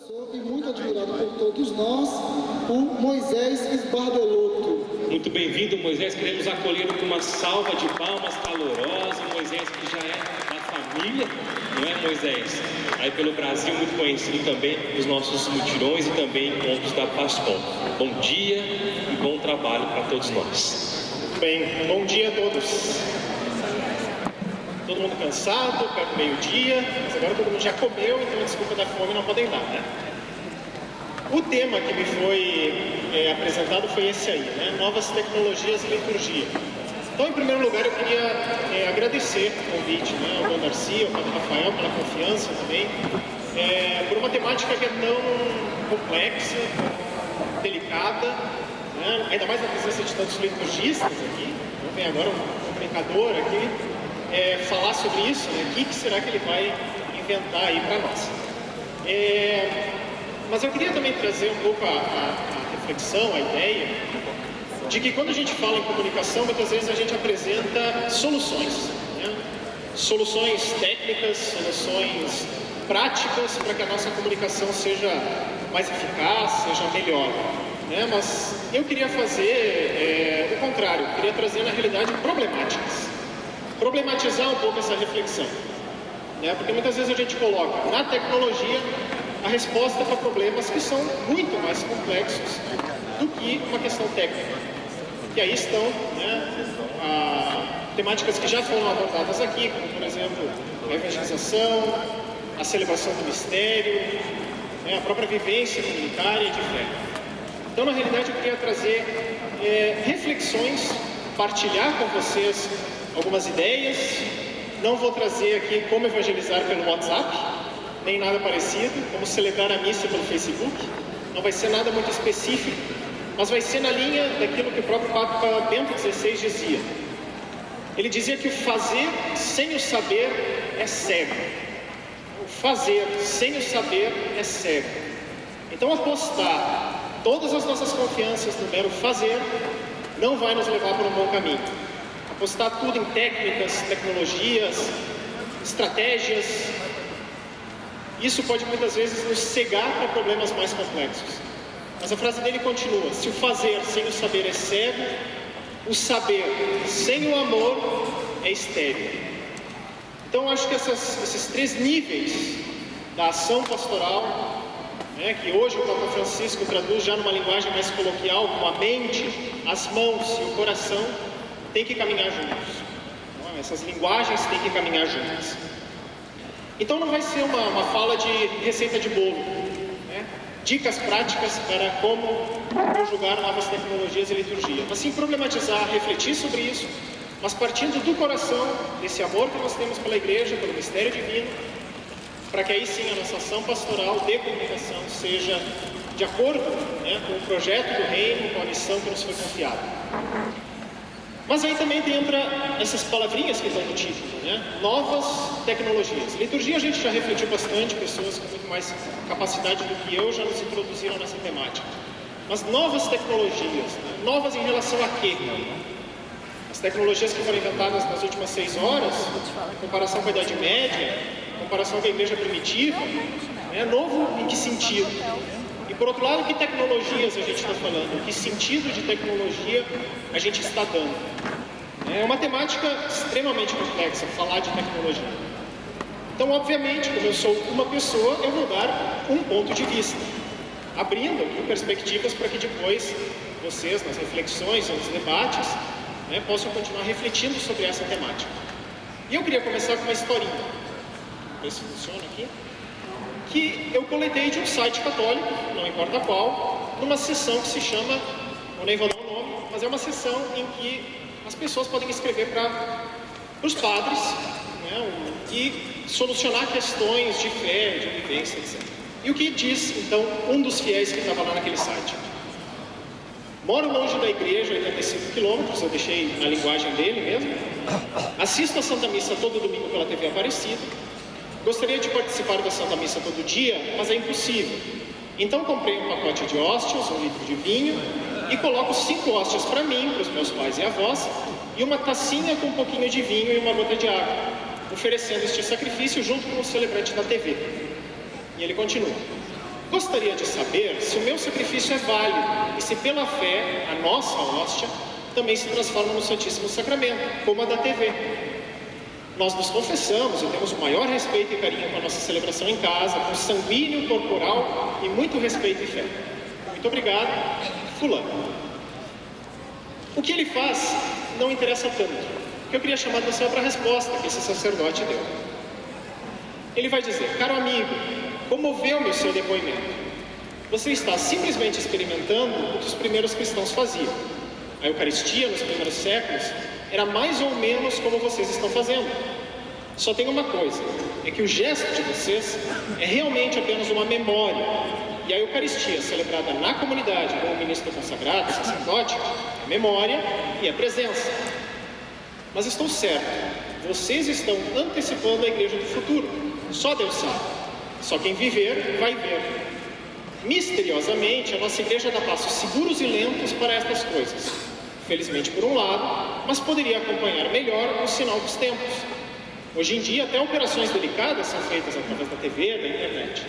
professor e muito admirado por todos nós, o Moisés Esbardelotto. Muito bem-vindo, Moisés. Queremos acolhê-lo com uma salva de palmas calorosa. Moisés, que já é da família, não é, Moisés? Aí pelo Brasil, muito conhecido também nos nossos mutirões e também encontros da Pascom. Bom dia e bom trabalho para todos nós. Bem, bom dia a todos. Todo mundo cansado, perto do meio-dia, mas agora todo mundo já comeu, então a desculpa da fome não podem dar, né? O tema que me foi apresentado foi esse aí, né? Novas tecnologias e liturgia. Então, em primeiro lugar, eu queria agradecer o convite, né, ao Dom Darcy, ao Padre Rafael, pela confiança também, por uma temática que é tão complexa, delicada, né? Ainda mais na presença de tantos liturgistas aqui. Então, vem agora um comunicador aqui falar sobre isso, né? O que será que ele vai inventar aí para nós. Mas eu queria também trazer um pouco a reflexão, a ideia, de que quando a gente fala em comunicação, muitas vezes a gente apresenta soluções, né? Soluções técnicas, soluções práticas para que a nossa comunicação seja mais eficaz, seja melhor, né? Mas eu queria fazer o contrário, eu queria trazer na realidade problematizar um pouco essa reflexão, né? Porque muitas vezes a gente coloca na tecnologia a resposta para problemas que são muito mais complexos do que uma questão técnica. E aí estão, né, temáticas que já foram abordadas aqui, como por exemplo a evangelização, a celebração do mistério, né, a própria vivência comunitária de fé. Então, na realidade, eu queria trazer reflexões, partilhar com vocês algumas ideias. Não vou trazer aqui como evangelizar pelo WhatsApp, nem nada parecido, como celebrar a missa pelo Facebook. Não vai ser nada muito específico, mas vai ser na linha daquilo que o próprio Papa Bento XVI dizia. Ele dizia que o fazer sem o saber é cego. O fazer sem o saber é cego. Então, apostar todas as nossas confianças no mero fazer não vai nos levar para um bom caminho. Apostar tudo em técnicas, tecnologias, estratégias, isso pode muitas vezes nos cegar para problemas mais complexos. Mas a frase dele continua: se o fazer sem o saber é cego, o saber sem o amor é estéril. Então eu acho que esses três níveis da ação pastoral, né, que hoje o Papa Francisco traduz já numa linguagem mais coloquial, como a mente, as mãos e o coração, tem que caminhar juntos. Então, essas linguagens têm que caminhar juntas. Então não vai ser uma fala de receita de bolo, né? Dicas práticas para como conjugar novas tecnologias e liturgia, mas sim problematizar, refletir sobre isso, mas partindo do coração, desse amor que nós temos pela Igreja, pelo mistério divino, para que aí sim a nossa ação pastoral de comunicação seja de acordo, né, com o projeto do Reino, com a missão que nos foi confiada. Mas aí também entra essas palavrinhas que estão no título, né? Novas tecnologias. Liturgia a gente já refletiu bastante, pessoas com muito mais capacidade do que eu já nos introduziram nessa temática. Mas novas tecnologias, né? Novas em relação a quê? As tecnologias que foram inventadas nas últimas 6 horas, em comparação com a Idade Média, em comparação com a Igreja Primitiva, é novo em que sentido? E por outro lado, que tecnologias a gente está falando? Que sentido de tecnologia a gente está dando? É uma temática extremamente complexa, falar de tecnologia. Então, obviamente, como eu sou uma pessoa, eu vou dar um ponto de vista, abrindo aqui perspectivas para que depois vocês, nas reflexões, nos debates, né, possam continuar refletindo sobre essa temática. E eu queria começar com uma historinha, ver se funciona aqui, que eu coletei de um site católico, não importa qual, numa sessão que se chama, eu nem vou dar o nome, mas é uma sessão em que as pessoas podem escrever para os padres, né, e solucionar questões de fé, de vivência, etc. E o que diz, então, um dos fiéis que estava lá naquele site? Moro longe da igreja, 85 quilômetros, eu deixei na linguagem dele mesmo. Assisto a Santa Missa todo domingo pela TV Aparecida. Gostaria de participar da Santa Missa todo dia, mas é impossível. Então comprei um pacote de hóstias, 1 litro de vinho, e coloco 5 hóstias para mim, para os meus pais e avós, e uma tacinha com um pouquinho de vinho e uma gota de água, oferecendo este sacrifício junto com o celebrante da TV. E ele continua: Gostaria de saber se o meu sacrifício é válido e se pela fé a nossa hóstia também se transforma no Santíssimo Sacramento, como a da TV. Nós nos confessamos e temos o maior respeito e carinho com a nossa celebração em casa, com sanguíneo, corporal e muito respeito e fé. Muito obrigado, fulano. O que ele faz não interessa tanto. O que eu queria chamar a atenção para a resposta que esse sacerdote deu. Ele vai dizer: caro amigo, comoveu-me o seu depoimento. Você está simplesmente experimentando o que os primeiros cristãos faziam. A Eucaristia, nos primeiros séculos, era mais ou menos como vocês estão fazendo. Só tem uma coisa, é que o gesto de vocês é realmente apenas uma memória. E a Eucaristia, celebrada na comunidade com o ministro consagrado, o sacerdote, é memória e é presença. Mas estou certo, vocês estão antecipando a igreja do futuro. Só Deus sabe. Só quem viver, vai ver. Misteriosamente, a nossa igreja dá passos seguros e lentos para estas coisas. Felizmente por um lado, mas poderia acompanhar melhor o sinal dos tempos. Hoje em dia, até operações delicadas são feitas através da TV, da internet.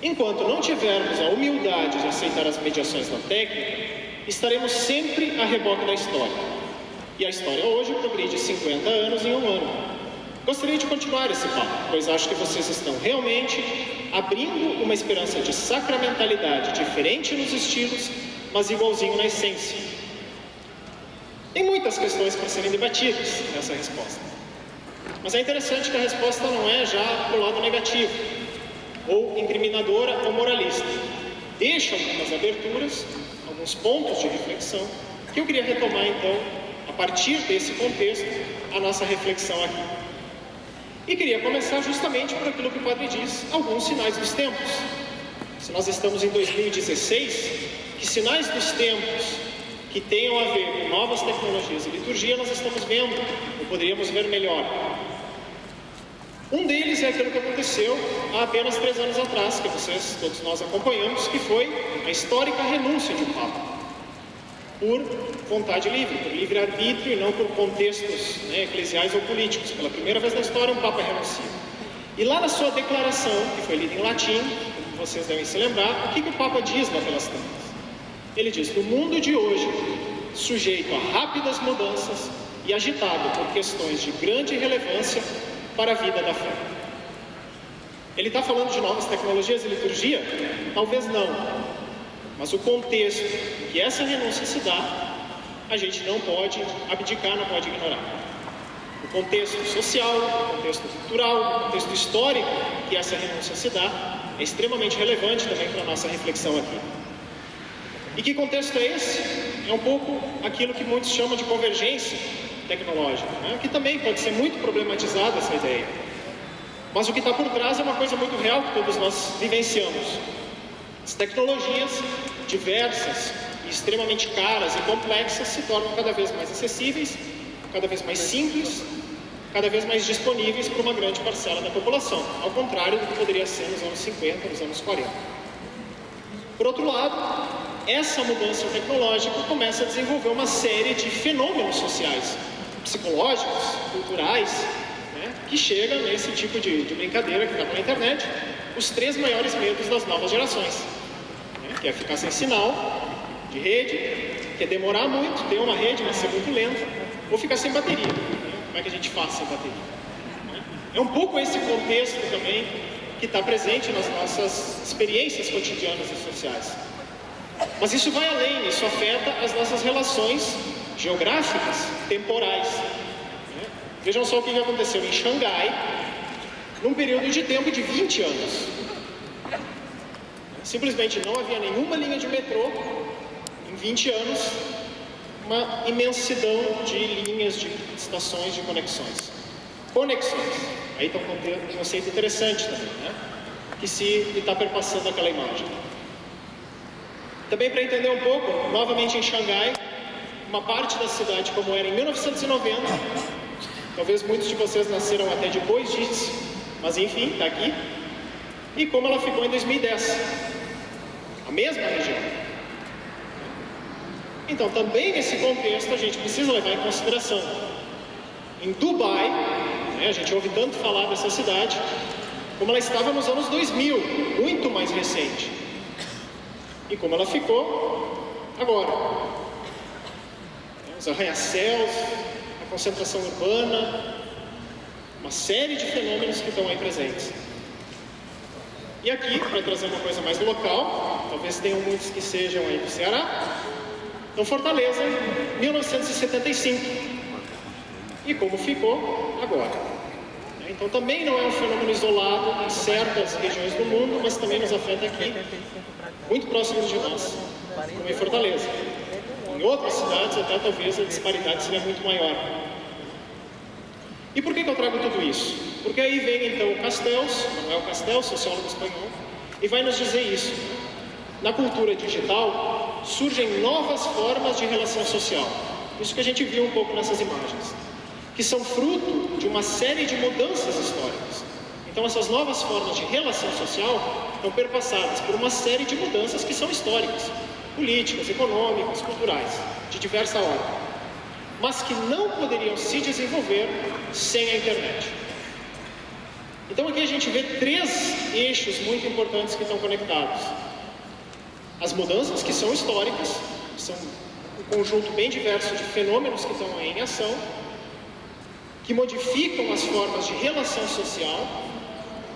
Enquanto não tivermos a humildade de aceitar as mediações da técnica, estaremos sempre a reboque da história. E a história hoje progride 50 anos em um ano. Gostaria de continuar esse papo, pois acho que vocês estão realmente abrindo uma esperança de sacramentalidade diferente nos estilos, mas igualzinho na essência. Tem muitas questões para serem debatidas nessa resposta. Mas é interessante que a resposta não é já para o lado negativo, ou incriminadora ou moralista. Deixa algumas aberturas, alguns pontos de reflexão, que eu queria retomar então, a partir desse contexto, a nossa reflexão aqui. E queria começar justamente por aquilo que o padre diz, alguns sinais dos tempos. Se nós estamos em 2016, que sinais dos tempos que tenham a ver com novas tecnologias e liturgia nós estamos vendo, ou poderíamos ver melhor. Um deles é aquilo que aconteceu há apenas 3 anos atrás, que vocês, todos nós acompanhamos, que foi a histórica renúncia de um Papa. Por vontade livre, por livre-arbítrio e não por contextos eclesiais ou políticos. Pela primeira vez na história, um Papa renuncia. E lá na sua declaração, que foi lida em latim, como vocês devem se lembrar, o que o Papa diz lá pelas tantas? Ele diz: no mundo de hoje, sujeito a rápidas mudanças e agitado por questões de grande relevância para a vida da fé. Ele está falando de novas tecnologias e liturgia? Talvez não. Mas o contexto em que essa renúncia se dá, a gente não pode abdicar, não pode ignorar. O contexto social, o contexto cultural, o contexto histórico em que essa renúncia se dá, é extremamente relevante também para a nossa reflexão aqui. E que contexto é esse? É um pouco aquilo que muitos chamam de convergência tecnológica, que também pode ser muito problematizada essa ideia. Mas o que está por trás é uma coisa muito real que todos nós vivenciamos. As tecnologias diversas e extremamente caras e complexas se tornam cada vez mais acessíveis, cada vez mais simples, cada vez mais disponíveis para uma grande parcela da população, ao contrário do que poderia ser nos anos 50, nos anos 40. Por outro lado, essa mudança tecnológica começa a desenvolver uma série de fenômenos sociais, psicológicos, culturais, que chegam nesse tipo de brincadeira que está na internet, os 3 maiores medos das novas gerações, que é ficar sem sinal de rede, que é demorar muito, ter uma rede, mas ser muito lenta, ou ficar sem bateria. Como é que a gente faz sem bateria? É um pouco esse contexto também que está presente nas nossas experiências cotidianas e sociais. Mas isso vai além, isso afeta as nossas relações geográficas, temporais. Vejam só o que aconteceu em Xangai, num período de tempo de 20 anos. Simplesmente não havia nenhuma linha de metrô. Em 20 anos, uma imensidão de linhas, de estações, de conexões. Conexões. Aí está um conceito interessante também, que se está perpassando aquela imagem. Também para entender um pouco, novamente em Xangai, uma parte da cidade como era em 1990, talvez muitos de vocês nasceram até depois disso, mas enfim, está aqui, e como ela ficou em 2010, a mesma região. Então, também nesse contexto, a gente precisa levar em consideração. Em Dubai, a gente ouve tanto falar dessa cidade, como ela estava nos anos 2000, muito mais recente, e como ela ficou agora. Os arranha-céus, a concentração urbana, uma série de fenômenos que estão aí presentes. E aqui, para trazer uma coisa mais local, talvez tenham muitos que sejam aí do Ceará, então Fortaleza, 1975. E como ficou agora. Então também não é um fenômeno isolado em certas regiões do mundo, mas também nos afeta aqui, muito próximo de nós, como em Fortaleza. Em outras cidades, até talvez a disparidade seria muito maior. E por que eu trago tudo isso? Porque aí vem então o Castells, Manuel Castells, sociólogo espanhol, e vai nos dizer isso. Na cultura digital, surgem novas formas de relação social. Isso que a gente viu um pouco nessas imagens, que são fruto de uma série de mudanças históricas. Então essas novas formas de relação social estão perpassadas por uma série de mudanças que são históricas, políticas, econômicas, culturais, de diversa ordem, mas que não poderiam se desenvolver sem a internet. Então aqui a gente vê 3 eixos muito importantes que estão conectados. As mudanças que são históricas, são um conjunto bem diverso de fenômenos que estão aí em ação, que modificam as formas de relação social,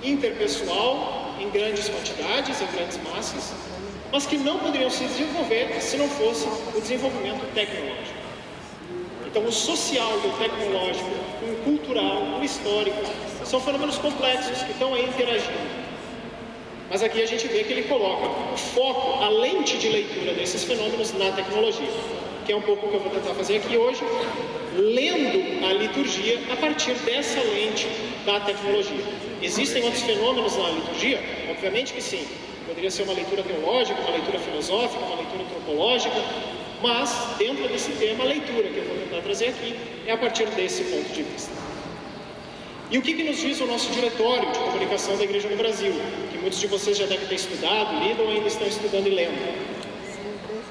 interpessoal, em grandes quantidades, em grandes massas, mas que não poderiam se desenvolver se não fosse o desenvolvimento tecnológico. Então, o social e o tecnológico, o cultural, o histórico, são fenômenos complexos que estão aí interagindo. Mas aqui a gente vê que ele coloca o foco, a lente de leitura desses fenômenos na tecnologia, que é um pouco o que eu vou tentar fazer aqui hoje, lendo a liturgia a partir dessa lente da tecnologia. Existem outros fenômenos na liturgia? Obviamente que sim. Poderia ser uma leitura teológica, uma leitura filosófica, uma leitura antropológica, mas dentro desse tema, a leitura que eu vou tentar trazer aqui é a partir desse ponto de vista. E o que nos diz o nosso diretório de comunicação da Igreja no Brasil, que muitos de vocês já devem ter estudado, lido ou ainda estão estudando e lendo?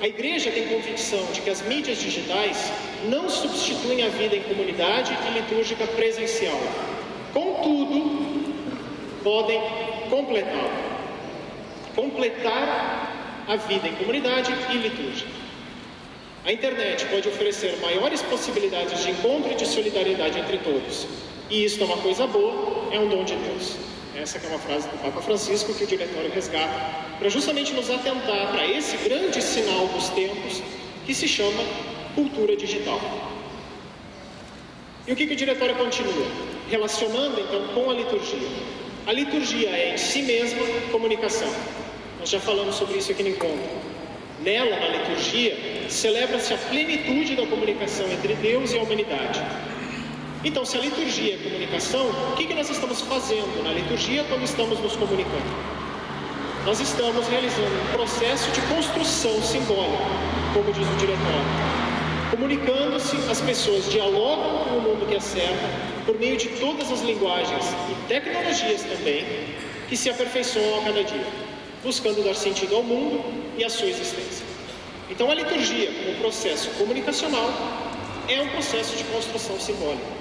A Igreja tem convicção de que as mídias digitais não substituem a vida em comunidade e litúrgica presencial. Contudo, podem completar a vida em comunidade e litúrgica. A internet pode oferecer maiores possibilidades de encontro e de solidariedade entre todos. E isso é uma coisa boa, é um dom de Deus. Essa que é uma frase do Papa Francisco que o diretório resgata, para justamente nos atentar para esse grande sinal dos tempos que se chama cultura digital. E o que o diretório continua? Relacionando então com a liturgia. A liturgia é em si mesma comunicação. Nós já falamos sobre isso aqui no encontro. Nela, na liturgia, celebra-se a plenitude da comunicação entre Deus e a humanidade. Então, se a liturgia é comunicação, o que nós estamos fazendo na liturgia quando estamos nos comunicando? Nós estamos realizando um processo de construção simbólica, como diz o diretório. Comunicando-se, as pessoas dialogam com o mundo que as cerca por meio de todas as linguagens e tecnologias também, que se aperfeiçoam a cada dia, buscando dar sentido ao mundo e à sua existência. Então, a liturgia, como processo comunicacional, é um processo de construção simbólica,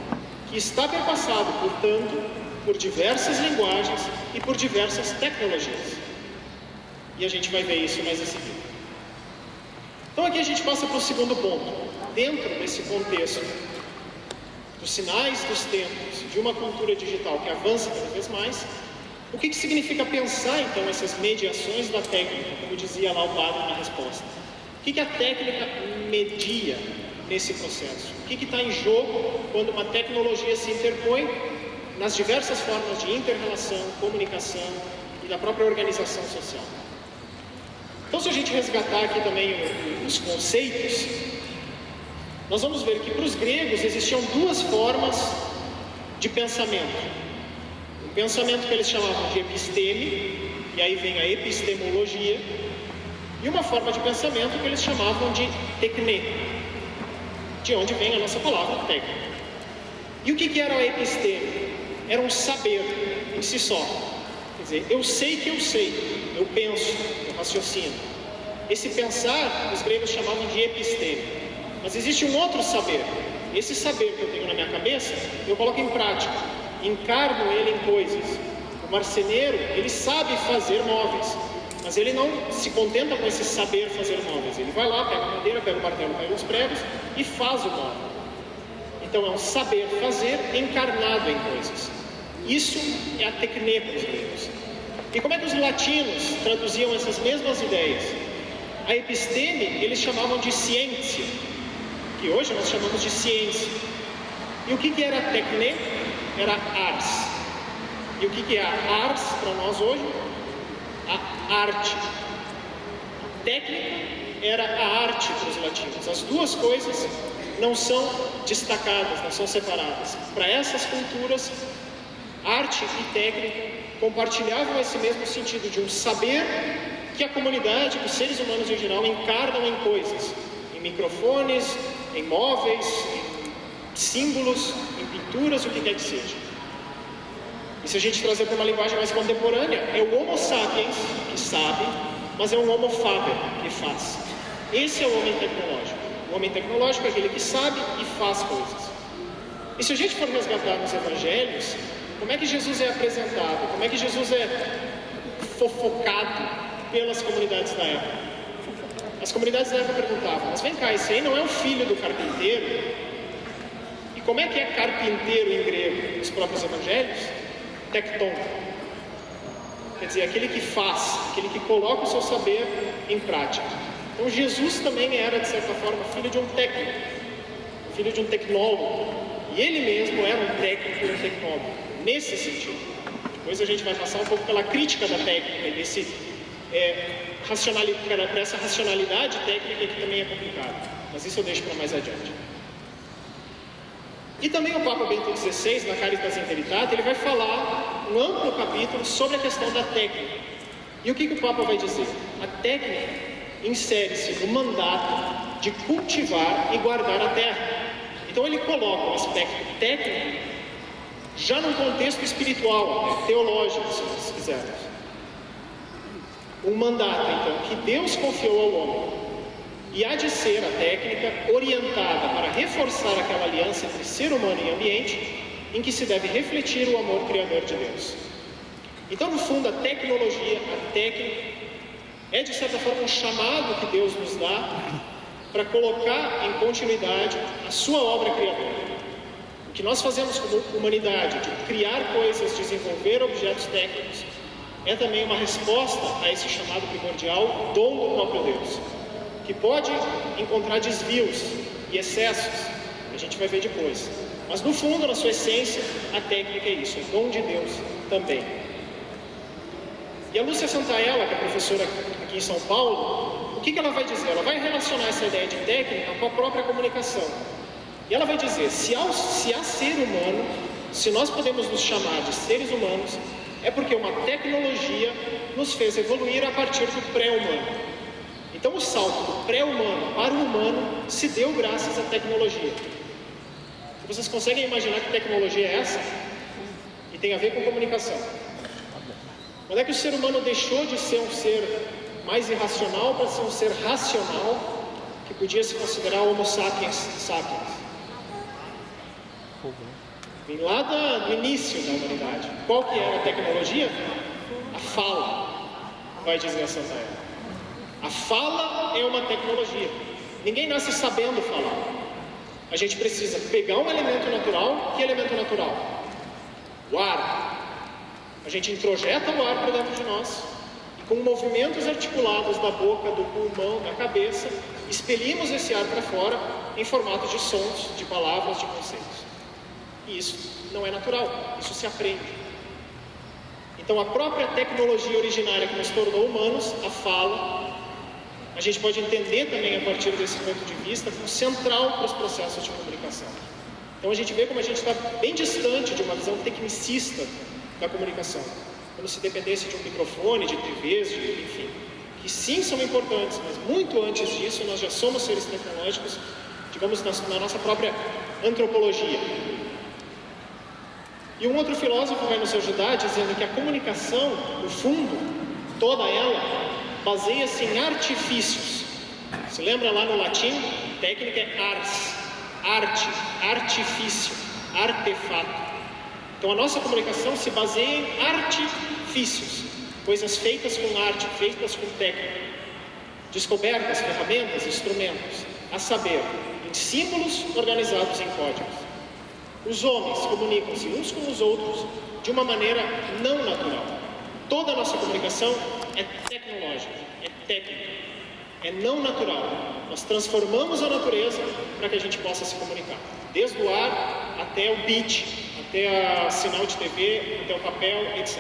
que está perpassado, portanto, por diversas linguagens e por diversas tecnologias. E a gente vai ver isso mais em seguida. Então aqui a gente passa para o segundo ponto. Dentro desse contexto dos sinais dos tempos, de uma cultura digital que avança cada vez mais, o que significa pensar então essas mediações da técnica, como dizia lá o padre na resposta? O que a técnica media nesse processo? O que está em jogo quando uma tecnologia se interpõe nas diversas formas de inter-relação, comunicação e da própria organização social? Então, se a gente resgatar aqui também os conceitos, nós vamos ver que para os gregos existiam 2 formas de pensamento. Um pensamento que eles chamavam de episteme, e aí vem a epistemologia, e uma forma de pensamento que eles chamavam de tecne, de onde vem a nossa palavra técnica. E o que era a episteme? Era um saber em si só. Quer dizer, eu sei que eu sei, eu penso, eu raciocino. Esse pensar, os gregos chamavam de episteme. Mas existe um outro saber. Esse saber que eu tenho na minha cabeça, eu coloco em prática, encarno ele em coisas, O marceneiro, ele sabe fazer móveis, mas ele não se contenta com esse saber fazer móveis. Ele vai lá, pega a madeira, pega o martelo, pega os pregos e faz o móvel. Então é um saber fazer encarnado em coisas. Isso é a tecne para os gregos. E como é que os latinos traduziam essas mesmas ideias? A episteme eles chamavam de ciência, que hoje nós chamamos de ciência. E o que era tecne? Era ars. E o que é a ars para nós hoje? A arte. A técnica era a arte para os latinos. As duas coisas não são destacadas, não são separadas. Para essas culturas, arte e técnica compartilhavam esse mesmo sentido de um saber que a comunidade, que os seres humanos em geral encarnam em coisas, em microfones, em móveis, em símbolos, em pinturas, o que quer que seja. E se a gente trazer para uma linguagem mais contemporânea, é o Homo sapiens que sabe, mas é um Homo faber que faz. Esse é o homem tecnológico. O homem tecnológico é aquele que sabe e faz coisas. E se a gente for resgatar nos evangelhos, como é que Jesus é apresentado? Como é que Jesus é fofocado pelas comunidades da época? As comunidades da época perguntavam, mas vem cá, esse aí não é o filho do carpinteiro? E como é que é carpinteiro em grego nos próprios evangelhos? Tecton. Quer dizer, aquele que faz, aquele que coloca o seu saber em prática. Então Jesus também era, de certa forma, filho de um técnico, filho de um tecnólogo. E ele mesmo era um técnico e um tecnólogo, nesse sentido. Depois a gente vai passar um pouco pela crítica da técnica, desse, para essa racionalidade técnica que também é complicada. Mas isso eu deixo para mais adiante. E também o Papa Bento XVI, na Caritas in Veritate, ele vai falar um amplo capítulo sobre a questão da técnica. E o que o Papa vai dizer? A técnica insere-se no mandato de cultivar e guardar a terra. Então ele coloca o aspecto técnico já num contexto espiritual, teológico, se quisermos. Um mandato, então, que Deus confiou ao homem. E há de ser a técnica orientada para reforçar aquela aliança entre ser humano e ambiente, em que se deve refletir o amor criador de Deus. Então, no fundo, a tecnologia, a técnica, é de certa forma um chamado que Deus nos dá para colocar em continuidade a sua obra criadora. O que nós fazemos como humanidade, de criar coisas, desenvolver objetos técnicos, é também uma resposta a esse chamado primordial, dom do próprio Deus, que pode encontrar desvios e excessos, que a gente vai ver depois. Mas no fundo, na sua essência, a técnica é isso, é dom de Deus também. E a Lúcia Santaella, que é professora aqui em São Paulo, o que ela vai dizer? Ela vai relacionar essa ideia de técnica com a própria comunicação. E ela vai dizer, se há ser humano, se nós podemos nos chamar de seres humanos, é porque uma tecnologia nos fez evoluir a partir do pré-humano. Então o salto do pré-humano para o humano se deu graças à tecnologia. Vocês conseguem imaginar que tecnologia é essa? E tem a ver com comunicação. Quando é que o ser humano deixou de ser um ser mais irracional para ser um ser racional, que podia se considerar Homo sapiens sapiens? Vem lá do início da humanidade. Qual que era a tecnologia? A fala, vai dizer a Santaella. A fala é uma tecnologia. Ninguém nasce sabendo falar. A gente precisa pegar um elemento natural. Que elemento natural? O ar. A gente introjeta o ar para dentro de nós e com movimentos articulados da boca, do pulmão, da cabeça, expelimos esse ar para fora em formato de sons, de palavras, de conceitos. E isso não é natural, isso se aprende. Então a própria tecnologia originária que nos tornou humanos, a fala, a gente pode entender também a partir desse ponto de vista como central para os processos de comunicação. Então a gente vê como a gente está bem distante de uma visão tecnicista da comunicação, como se dependesse de um microfone, de TVs, enfim, que sim são importantes, mas muito antes disso nós já somos seres tecnológicos, digamos, na nossa própria antropologia. E um outro filósofo vai nos ajudar dizendo que a comunicação, no fundo, toda ela, baseia-se em artifícios. Se lembra lá no latim? Técnica é ars, arte, artifício, artefato. Então a nossa comunicação se baseia em artifícios, coisas feitas com arte, feitas com técnica, descobertas, ferramentas, instrumentos, a saber, em símbolos organizados em códigos. Os homens comunicam-se uns com os outros de uma maneira não natural. Toda a nossa comunicação é tecnológica, é técnica, é não natural. Nós transformamos a natureza para que a gente possa se comunicar, desde o ar até o beat, até o sinal de TV, até o papel, etc.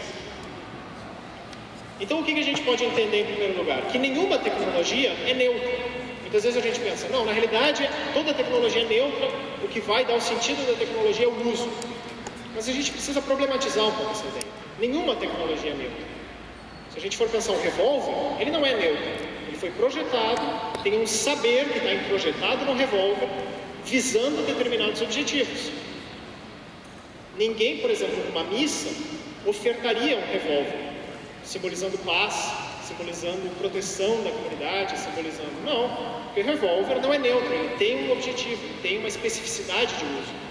Então o que a gente pode entender em primeiro lugar? Que nenhuma tecnologia é neutra. Muitas vezes a gente pensa, não, na realidade toda tecnologia é neutra, o que vai dar o sentido da tecnologia é o uso. Mas a gente precisa problematizar um pouco essa ideia. Nenhuma tecnologia é neutra. Se a gente for pensar um revólver, ele não é neutro. Ele foi projetado, tem um saber que está introjetado no revólver, visando determinados objetivos. Ninguém, por exemplo, numa missa, ofertaria um revólver, simbolizando paz, simbolizando proteção da comunidade, simbolizando... Não, porque o revólver não é neutro, ele tem um objetivo, ele tem uma especificidade de uso.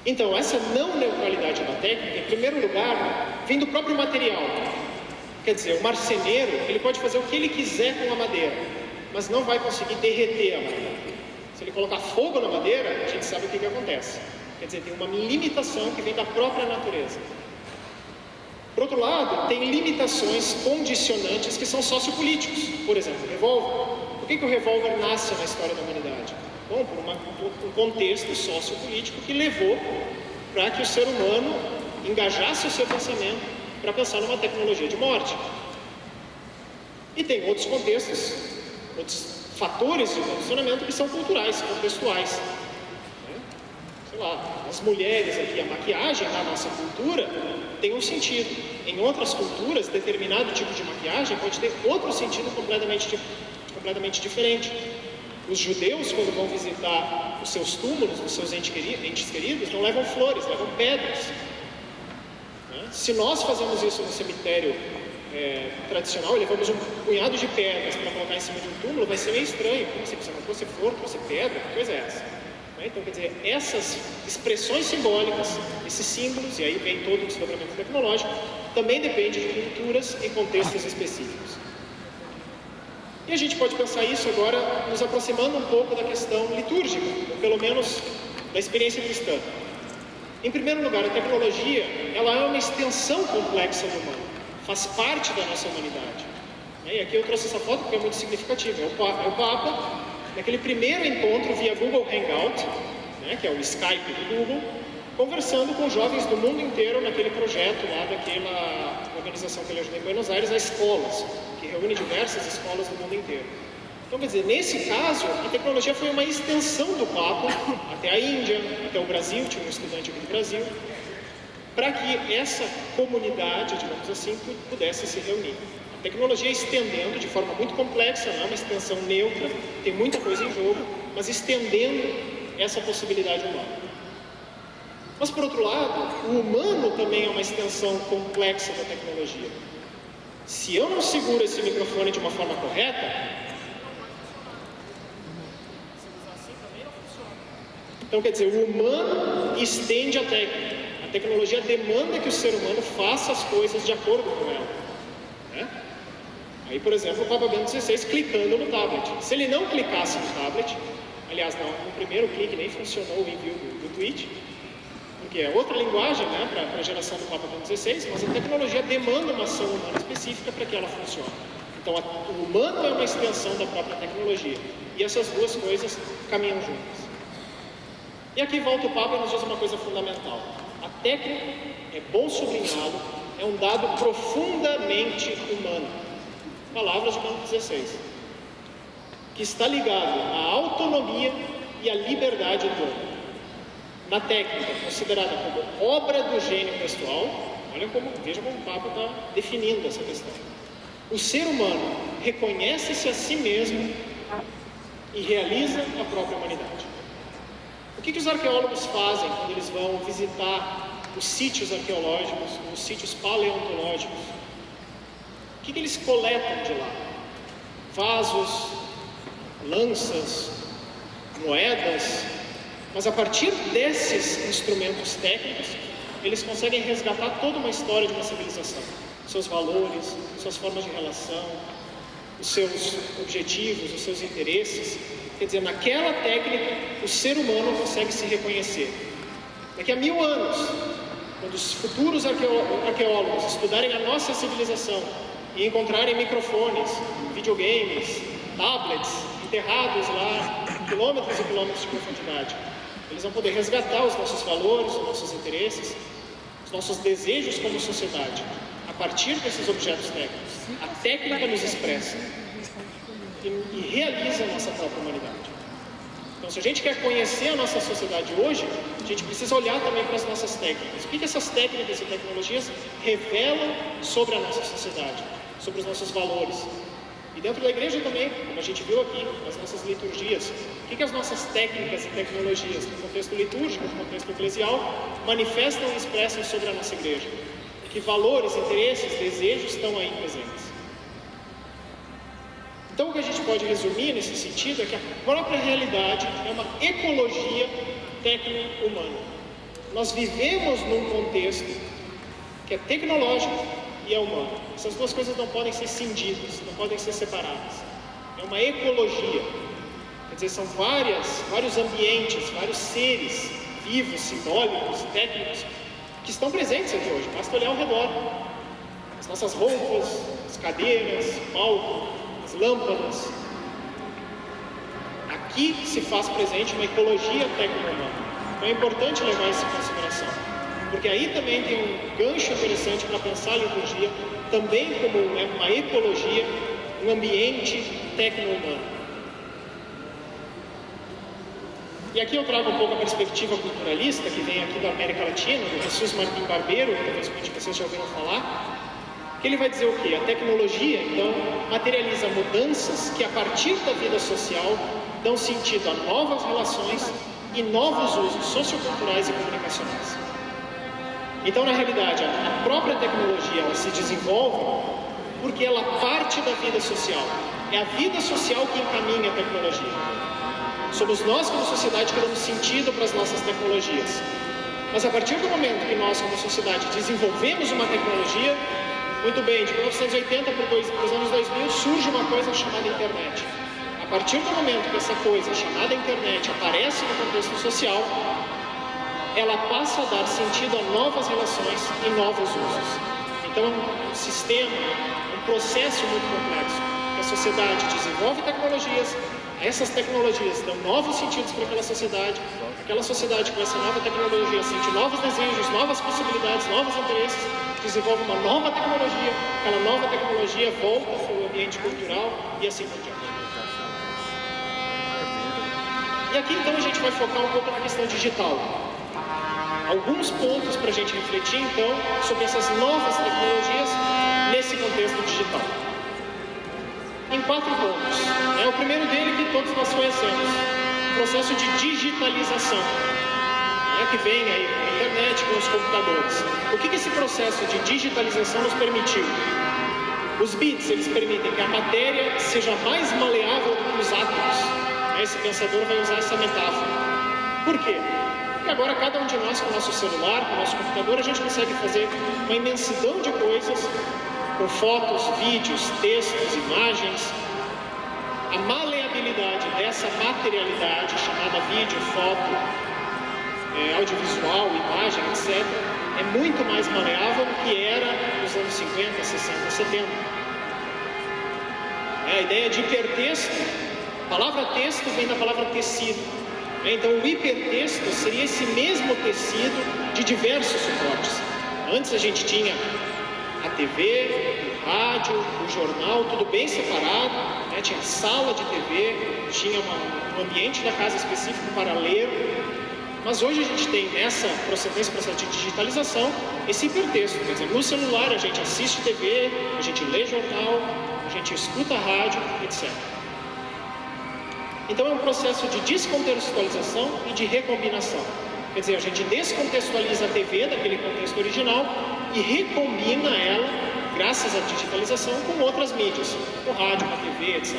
Então, essa não neutralidade da técnica, em primeiro lugar, vem do próprio material. Quer dizer, o marceneiro, ele pode fazer o que ele quiser com a madeira, mas não vai conseguir derreter a madeira. Se ele colocar fogo na madeira, a gente sabe o que acontece. Quer dizer, tem uma limitação que vem da própria natureza. Por outro lado, tem limitações condicionantes que são sociopolíticos. Por exemplo, o revólver. Por que o revólver nasce na história da humanidade? Bom, por um contexto sociopolítico que levou para que o ser humano engajasse o seu pensamento para pensar numa tecnologia de morte. E tem outros contextos, outros fatores de condicionamento que são culturais, contextuais. Sei lá, as mulheres aqui, a maquiagem na nossa cultura tem um sentido. Em outras culturas, determinado tipo de maquiagem pode ter outro sentido completamente diferente. Os judeus, quando vão visitar os seus túmulos, os seus entes queridos, não levam flores, levam pedras. Se nós fazemos isso no cemitério tradicional e levamos um punhado de pedras para colocar em cima de um túmulo, vai ser meio estranho. Como se você não fosse flor, fosse pedra, que coisa é essa? Então, quer dizer, essas expressões simbólicas, esses símbolos, e aí vem todo o desdobramento tecnológico, também depende de culturas e contextos específicos. E a gente pode pensar isso agora nos aproximando um pouco da questão litúrgica, ou pelo menos da experiência cristã. Em primeiro lugar, a tecnologia, ela é uma extensão complexa do humano, faz parte da nossa humanidade. E aqui eu trouxe essa foto porque é muito significativa. É o Papa, naquele primeiro encontro via Google Hangout, que é o Skype do Google, conversando com jovens do mundo inteiro naquele projeto lá daquela organização que ele ajudou em Buenos Aires, a escolas, que reúne diversas escolas do mundo inteiro. Então, quer dizer, nesse caso, a tecnologia foi uma extensão do Papa até a Índia, até o Brasil, tinha um estudante aqui do Brasil, para que essa comunidade, digamos assim, pudesse se reunir. A tecnologia estendendo de forma muito complexa, não é uma extensão neutra, tem muita coisa em jogo, mas estendendo essa possibilidade humana. Mas, por outro lado, o humano também é uma extensão complexa da tecnologia. Se eu não seguro esse microfone de uma forma correta, então, quer dizer, o humano estende a técnica. A tecnologia demanda que o ser humano faça as coisas de acordo com ela. Aí, por exemplo, o Papa Bento XVI clicando no tablet. Se ele não clicasse no tablet, aliás, não, no primeiro clique nem funcionou o envio do tweet, porque é outra linguagem, para a geração do Papa Bento XVI, mas a tecnologia demanda uma ação humana específica para que ela funcione. Então, o humano é uma extensão da própria tecnologia. E essas duas coisas caminham juntas. E aqui volta o Papa e nos diz uma coisa fundamental. A técnica, é bom sublinhá-lo, é um dado profundamente humano. Palavras de Bento XVI. Que está ligado à autonomia e à liberdade do homem. Na técnica, considerada como obra do gênio pessoal, veja como o Papa está definindo essa questão. O ser humano reconhece-se a si mesmo e realiza a própria humanidade. O que os arqueólogos fazem quando eles vão visitar os sítios arqueológicos, os sítios paleontológicos? O que eles coletam de lá? Vasos, lanças, moedas, Mas a partir desses instrumentos técnicos, eles conseguem resgatar toda uma história de uma civilização, seus valores, suas formas de relação, os seus objetivos, os seus interesses. Quer dizer, naquela técnica, o ser humano consegue se reconhecer. Daqui a 1000 anos, quando os futuros arqueólogos estudarem a nossa civilização e encontrarem microfones, videogames, tablets, enterrados lá, quilômetros e quilômetros de profundidade, eles vão poder resgatar os nossos valores, os nossos interesses, os nossos desejos como sociedade, a partir desses objetos técnicos. A técnica nos expressa e realiza a nossa própria humanidade. Então, se a gente quer conhecer a nossa sociedade hoje, a gente precisa olhar também para as nossas técnicas. O que essas técnicas e tecnologias revelam sobre a nossa sociedade, sobre os nossos valores? E dentro da igreja também, como a gente viu aqui, nas nossas liturgias, o que as nossas técnicas e tecnologias, no contexto litúrgico, no contexto eclesial, manifestam e expressam sobre a nossa igreja? Que valores, interesses, desejos estão aí presentes? Então, o que a gente pode resumir nesse sentido é que a própria realidade é uma ecologia técnico-humana. Nós vivemos num contexto que é tecnológico e é humano. Essas duas coisas não podem ser cindidas, não podem ser separadas. É uma ecologia. Quer dizer, são vários ambientes, vários seres vivos, simbólicos, técnicos, que estão presentes aqui hoje. Basta olhar ao redor. As nossas roupas, as cadeiras, o palco, as lâmpadas. Aqui se faz presente uma ecologia tecno-humana. Então é importante levar isso em consideração, porque aí também tem um gancho interessante para pensar a liturgia, também como uma ecologia, um ambiente tecno-humano. E aqui eu trago um pouco a perspectiva culturalista, que vem aqui da América Latina, do Jesus Martim Barbeiro, que talvez muitos de vocês já ouviram falar, que ele vai dizer o quê? A tecnologia, então, materializa mudanças que, a partir da vida social, dão sentido a novas relações e novos usos socioculturais e comunicacionais. Então, na realidade, a própria tecnologia ela se desenvolve porque ela parte da vida social. É a vida social que encaminha a tecnologia. Somos nós, como sociedade, que damos sentido para as nossas tecnologias. Mas a partir do momento que nós, como sociedade, desenvolvemos uma tecnologia, muito bem, de 1980 para os anos 2000, surge uma coisa chamada internet. A partir do momento que essa coisa chamada internet aparece no contexto social, ela passa a dar sentido a novas relações e novos usos. Então é um sistema, um processo muito complexo. A sociedade desenvolve tecnologias, essas tecnologias dão novos sentidos para aquela sociedade com essa nova tecnologia sente novos desejos, novas possibilidades, novos interesses, desenvolve uma nova tecnologia, aquela nova tecnologia volta para o ambiente cultural e assim por diante. E aqui então a gente vai focar um pouco na questão digital. Alguns pontos para a gente refletir então sobre essas novas tecnologias nesse contexto digital. Em 4 pontos. O primeiro dele que todos nós conhecemos, o processo de digitalização, que vem aí com a internet, com os computadores. O que esse processo de digitalização nos permitiu? Os bits, eles permitem que a matéria seja mais maleável do que os átomos. Esse pensador vai usar essa metáfora. Por quê? Porque agora cada um de nós, com o nosso celular, com o nosso computador, a gente consegue fazer uma imensidão de coisas, com fotos, vídeos, textos, imagens. A maleabilidade dessa materialidade, chamada vídeo, foto, audiovisual, imagem, etc., é muito mais maleável do que era nos anos 50, 60, 70. A ideia de hipertexto, a palavra texto vem da palavra tecido. Então o hipertexto seria esse mesmo tecido de diversos suportes. Antes a gente tinha a TV, o rádio, o jornal, tudo bem separado, tinha sala de TV, tinha um ambiente da casa específico para ler. Mas hoje a gente tem nesse processo de digitalização esse hipertexto. Quer dizer, no celular a gente assiste TV, a gente lê jornal, a gente escuta rádio, etc. Então é um processo de descontextualização e de recombinação. Quer dizer, a gente descontextualiza a TV daquele contexto original e recombina ela, graças à digitalização, com outras mídias, com rádio, com a TV, etc.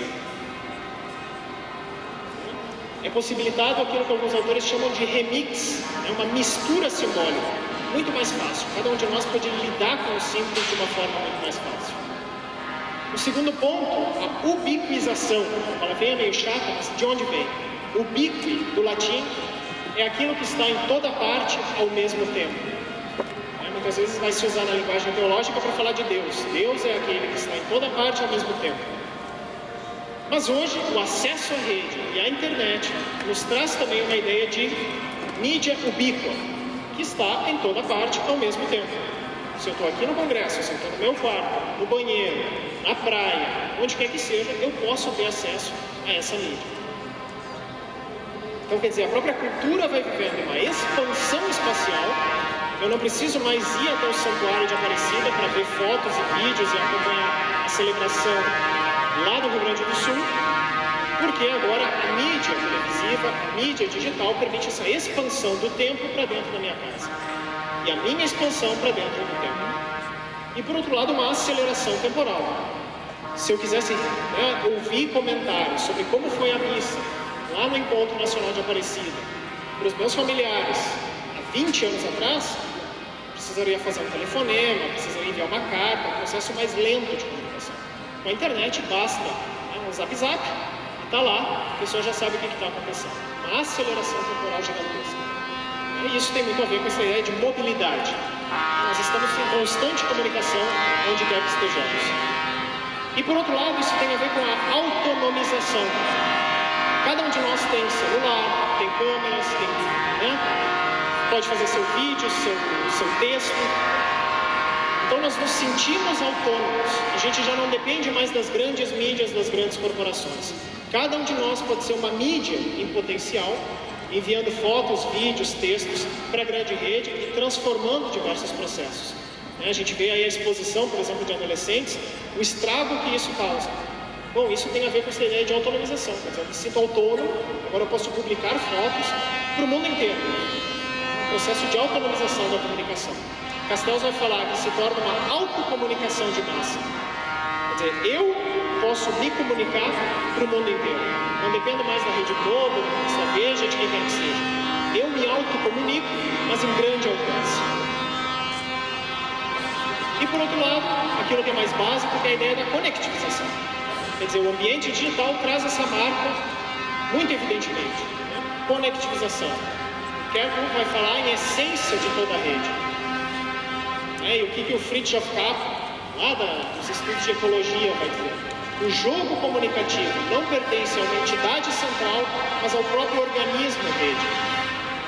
é possibilitado aquilo que alguns autores chamam de remix, é uma mistura simbólica, muito mais fácil. Cada um de nós pode lidar com os símbolos de uma forma muito mais fácil. O segundo ponto, a ubiquização. A palavra é meio chata, mas de onde vem? Ubiqui, do latim, é aquilo que está em toda parte ao mesmo tempo. Muitas vezes vai se usar na linguagem teológica para falar de Deus. Deus é aquele que está em toda parte ao mesmo tempo. Mas hoje, o acesso à rede e à internet nos traz também uma ideia de mídia ubíqua, que está em toda parte ao mesmo tempo. Se eu estou aqui no congresso, se eu estou no meu quarto, no banheiro, na praia, onde quer que seja, eu posso ter acesso a essa mídia. Então, quer dizer, a própria cultura vai vivendo uma expansão espacial. Eu não preciso mais ir até o Santuário de Aparecida para ver fotos e vídeos e acompanhar a celebração lá no Rio Grande do Sul, porque agora a mídia televisiva, a mídia digital permite essa expansão do tempo para dentro da minha casa. E a minha expansão para dentro do tempo. E por outro lado, uma aceleração temporal. Se eu quisesse ouvir comentários sobre como foi a missa lá no Encontro Nacional de Aparecida, para os meus familiares, há 20 anos atrás, precisaria fazer um telefonema, precisaria enviar uma carta, um processo mais lento de comunicação. Com a internet basta um zap, e está lá, a pessoa já sabe o que está acontecendo. Uma aceleração temporal gigantesca. E isso tem muito a ver com essa ideia de mobilidade. Nós estamos em constante comunicação onde quer que estejamos. E por outro lado, isso tem a ver com a autonomização. Cada um de nós tem celular, tem câmeras, pode fazer seu vídeo, seu texto. Então nós nos sentimos autônomos. A gente já não depende mais das grandes mídias, das grandes corporações. Cada um de nós pode ser uma mídia em potencial, enviando fotos, vídeos, textos para a grande rede e transformando diversos processos. A gente vê aí a exposição, por exemplo, de adolescentes, o estrago que isso causa. Bom, isso tem a ver com essa ideia de autonomização. Quer dizer, eu me sinto autônomo, agora eu posso publicar fotos para o mundo inteiro. Um processo de autonomização da comunicação. Castells vai falar que se torna uma autocomunicação de massa. Quer dizer, eu posso me comunicar para o mundo inteiro. Não dependo mais da Rede Globo, da Veja, de quem quer que seja. Eu me autocomunico, mas em grande alcance. E por outro lado, aquilo que é mais básico, que é a ideia da conectivização. Quer dizer, o ambiente digital traz essa marca muito evidentemente. Conectivização. O Kerr vai falar em essência de toda a rede. E o que o Fritjof Capra, lá dos estudos de ecologia, vai dizer? O jogo comunicativo não pertence a uma entidade central, mas ao próprio organismo rede.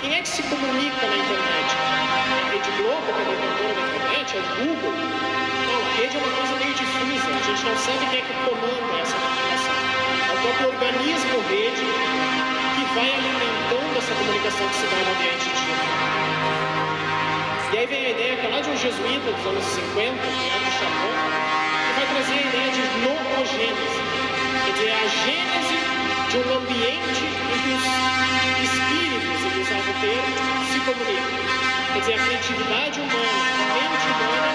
Quem é que se comunica na internet? A Rede Globo, que é detentora da internet? É o Google? Não, a rede é uma coisa meio difusa. A gente não sabe quem é que comanda essa comunicação. É o próprio organismo rede que vai alimentando essa comunicação que se dá no ambiente digital. E aí vem a ideia que é lá de um jesuíta dos anos 50, que é do Chapon, que vai trazer a ideia de nomogênese. Quer dizer, a gênese de um ambiente em que os espíritos, ele usava o termo, se comunicam. Quer dizer, a criatividade humana, a mente humana,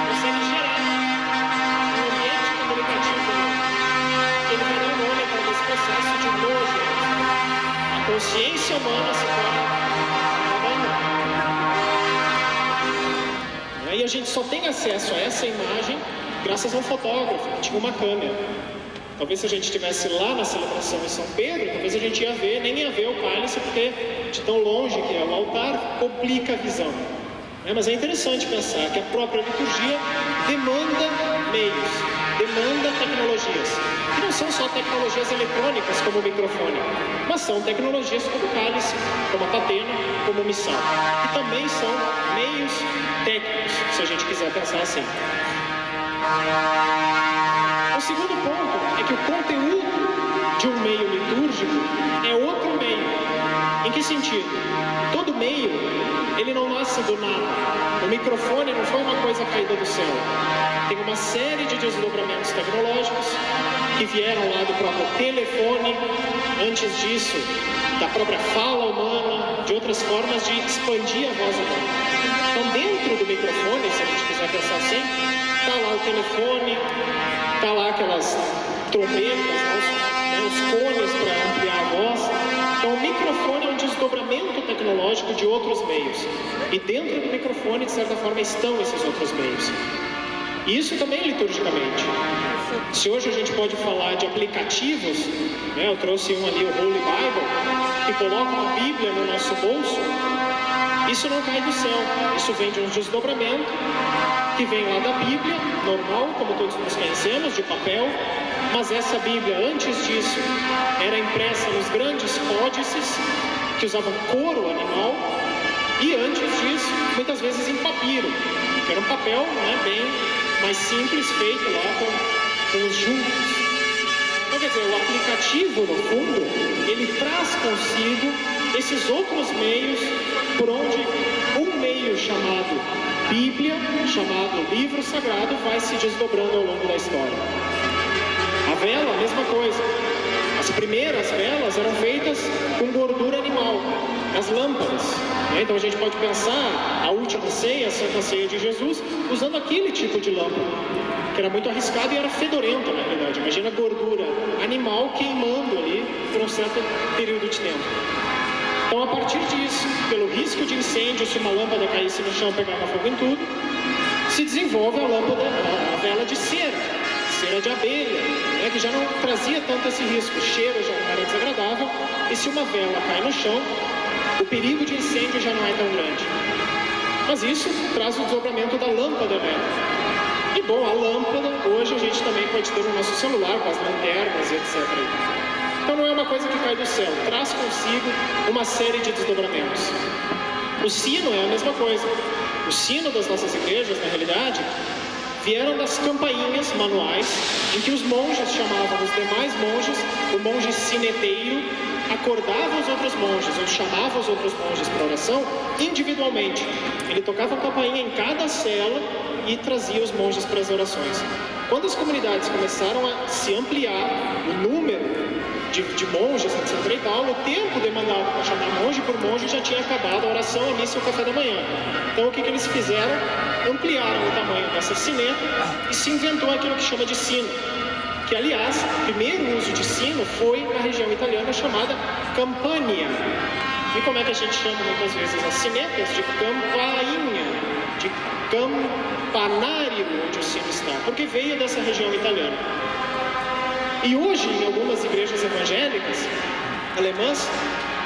consegue gerar um ambiente comunicativo humano. Ele vai dar um nome para esse processo de nomogênese. A consciência humana se torna e a gente só tem acesso a essa imagem graças a um fotógrafo que tinha uma câmera. Talvez se a gente estivesse lá na celebração em São Pedro, talvez a gente nem ia ver o cálice, porque de tão longe que é o altar, complica a visão. Mas é interessante pensar que a própria liturgia demanda meios, demanda tecnologias. Que não são só tecnologias eletrônicas, como o microfone, mas são tecnologias como o cálice, como a patena, como o missal. Que também são meios técnicos, se a gente quiser pensar assim. O segundo ponto é que o conteúdo de um meio litúrgico é outro meio. Em que sentido? Todo meio, ele não nasce do nada. O microfone não foi uma coisa caída do céu. Tem uma série de desdobramentos tecnológicos que vieram lá do próprio telefone, antes disso, da própria fala humana, de outras formas de expandir a voz humana. Então, dentro do microfone, se a gente quiser pensar assim, está lá o telefone, está lá aquelas trombetas, né, os cones para ampliar a voz. Então, o microfone é um desdobramento tecnológico de outros meios. E dentro do microfone, de certa forma, estão esses outros meios. E isso também liturgicamente. Se hoje a gente pode falar de aplicativos, né, eu trouxe um ali, o Holy Bible, que coloca uma Bíblia no nosso bolso, isso não cai do céu. Isso vem de um desdobramento que vem lá da Bíblia, normal, como todos nós conhecemos, de papel. Mas essa Bíblia, antes disso, era impressa nos grandes códices, que usavam couro animal, e antes disso, muitas vezes em papiro, que era um papel, né, bem mais simples, feito lá com os juncos. Então, quer dizer, o aplicativo, no fundo, ele traz consigo esses outros meios, por onde um meio chamado Bíblia, chamado livro sagrado, vai se desdobrando ao longo da história. A vela, a mesma coisa. As primeiras velas eram feitas com gordura animal, as lâmpadas. Né? Então a gente pode pensar a última ceia, a Santa Ceia de Jesus, usando aquele tipo de lâmpada, que era muito arriscado e era fedorento, na realidade. Imagina a gordura animal queimando ali por um certo período de tempo. Então, a partir disso, pelo risco de incêndio, se uma lâmpada caísse no chão, pegava fogo em tudo, se desenvolve a lâmpada, a vela de cera de abelha, né, que já não trazia tanto esse risco, o cheiro já não era desagradável, e se uma vela cai no chão, o perigo de incêndio já não é tão grande. Mas isso traz o desdobramento da lâmpada elétrica. E bom, a lâmpada, hoje a gente também pode ter no nosso celular, com as lanternas e etc. Então não é uma coisa que cai do céu, traz consigo uma série de desdobramentos. O sino é a mesma coisa. O sino das nossas igrejas, na realidade, vieram das campainhas manuais, em que os monges chamavam os demais monges, o monge sineteiro, acordava os outros monges, ou chamava os outros monges para oração individualmente. Ele tocava a campainha em cada cela e trazia os monges para as orações. Quando as comunidades começaram a se ampliar, o número de monges, etc. e tal, o tempo demandado para chamar monge por monge já tinha acabado, a oração, a missa e o café da manhã. Então o que eles fizeram? Ampliaram o tamanho dessa sineta e se inventou aquilo que chama de sino, que aliás, o primeiro uso de sino foi na região italiana chamada Campania. E como é que a gente chama muitas vezes as sinetas? De campainha, de campanário, onde o sino está, porque veio dessa região italiana. E hoje, em algumas igrejas evangélicas alemãs,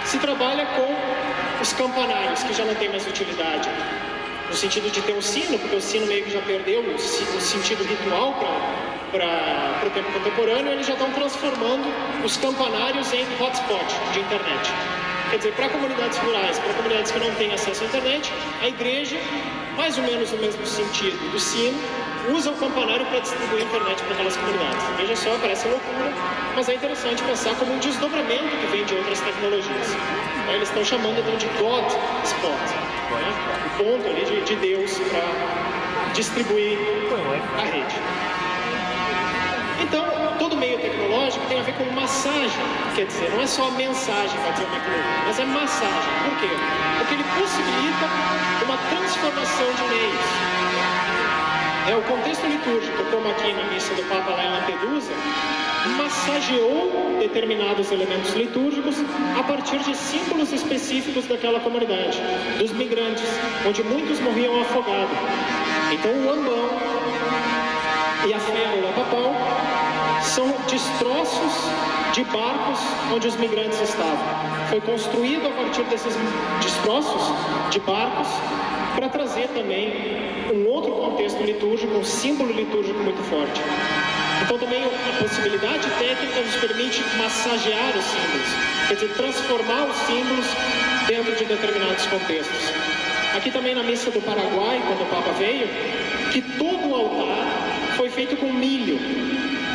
se trabalha com os campanários, que já não tem mais utilidade, no sentido de ter um sino, porque o sino meio que já perdeu o sentido ritual para o tempo contemporâneo. Eles já estão transformando os campanários em hotspot de internet. Quer dizer, para comunidades rurais, para comunidades que não têm acesso à internet, a igreja, mais ou menos no mesmo sentido do sino, usa o campanário para distribuir a internet para aquelas comunidades. Veja só, parece loucura, mas é interessante pensar como um desdobramento que vem de outras tecnologias. Eles estão chamando então de God Spot, né? O ponto ali de Deus para distribuir a rede. Então, todo meio tecnológico tem a ver com massagem, quer dizer, não é só a mensagem, vai dizer o microfone, mas é massagem. Por quê? Porque ele possibilita uma transformação de meios. O contexto litúrgico, como aqui na missa do Papa lá em Lampedusa, massageou determinados elementos litúrgicos a partir de símbolos específicos daquela comunidade, dos migrantes, onde muitos morriam afogados. Então o ambão e a férula papal são destroços de barcos onde os migrantes estavam. Foi construído a partir desses destroços de barcos para trazer também um outro contexto litúrgico, um símbolo litúrgico muito forte. Então também a possibilidade técnica nos permite massagear os símbolos, quer dizer, transformar os símbolos dentro de determinados contextos. Aqui também na missa do Paraguai, quando o Papa veio, que todo o altar foi feito com milho.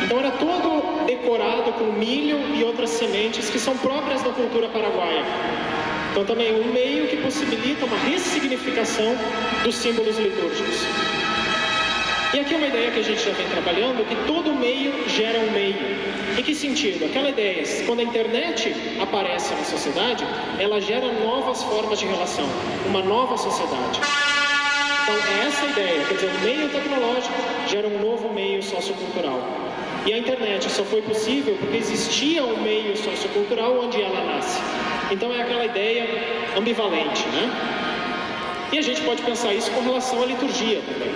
Então era todo decorado com milho e outras sementes que são próprias da cultura paraguaia. Então também um meio que possibilita uma ressignificação dos símbolos litúrgicos. E aqui é uma ideia que a gente já vem trabalhando, que todo meio gera um meio. Em que sentido? Aquela ideia, quando a internet aparece na sociedade, ela gera novas formas de relação, uma nova sociedade. Então é essa a ideia, quer dizer, um meio tecnológico gera um novo meio sociocultural. E a internet só foi possível porque existia um meio sociocultural onde ela nasce. Então é aquela ideia ambivalente, né? E a gente pode pensar isso com relação à liturgia também.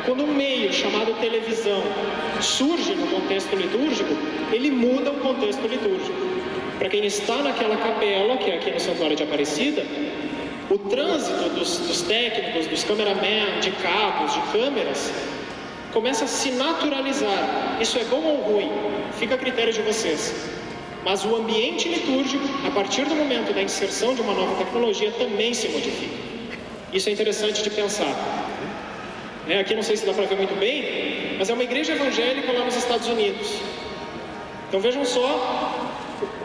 Quando um meio chamado televisão surge no contexto litúrgico, ele muda o contexto litúrgico. Para quem está naquela capela, que é aqui no Santuário de Aparecida, o trânsito dos técnicos, dos cameramen, de cabos, de câmeras, começa a se naturalizar. Isso é bom ou ruim? Fica a critério de vocês. Mas o ambiente litúrgico, a partir do momento da inserção de uma nova tecnologia, também se modifica. Isso é interessante de pensar. Aqui não sei se dá para ver muito bem, mas é uma igreja evangélica lá nos Estados Unidos. Então vejam só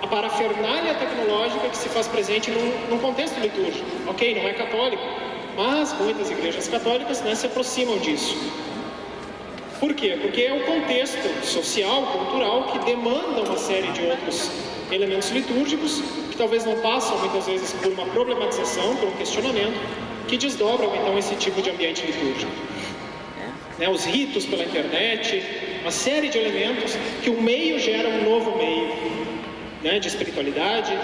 a parafernália tecnológica que se faz presente num contexto litúrgico. Ok, não é católico, mas muitas igrejas católicas, se aproximam disso. Por quê? Porque é o contexto social, cultural, que demanda uma série de outros elementos litúrgicos, que talvez não passam muitas vezes por uma problematização, por um questionamento, que desdobram então esse tipo de ambiente litúrgico. Os ritos pela internet, uma série de elementos que o meio gera um novo meio, de espiritualidade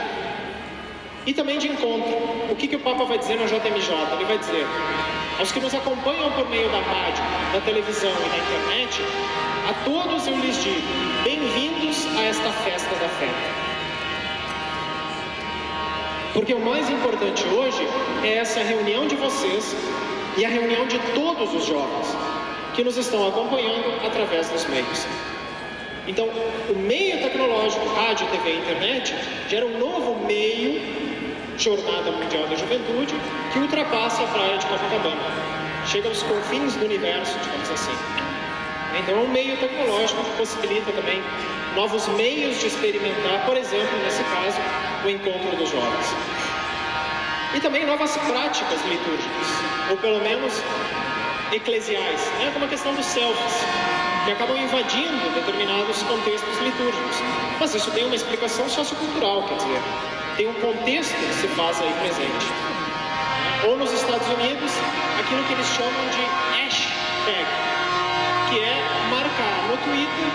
e também de encontro. O que o Papa vai dizer na JMJ? Ele vai dizer: aos que nos acompanham por meio da rádio, da televisão e da internet, a todos eu lhes digo, bem-vindos a esta festa da fé. Porque o mais importante hoje é essa reunião de vocês e a reunião de todos os jovens que nos estão acompanhando através dos meios. Então, o meio tecnológico, rádio, TV e internet, gera um novo meio, Jornada Mundial da Juventude, que ultrapassa a praia de Copacabana. Chega aos confins do universo, digamos assim. Então, é um meio tecnológico que possibilita também novos meios de experimentar, por exemplo, nesse caso, o encontro dos jovens. E também novas práticas litúrgicas, ou pelo menos eclesiais, como a questão dos selfies, que acabam invadindo determinados contextos litúrgicos. Mas isso tem uma explicação sociocultural, quer dizer, tem um contexto que se faz aí presente. Ou nos Estados Unidos, aquilo que eles chamam de hashtag, que é marcar no Twitter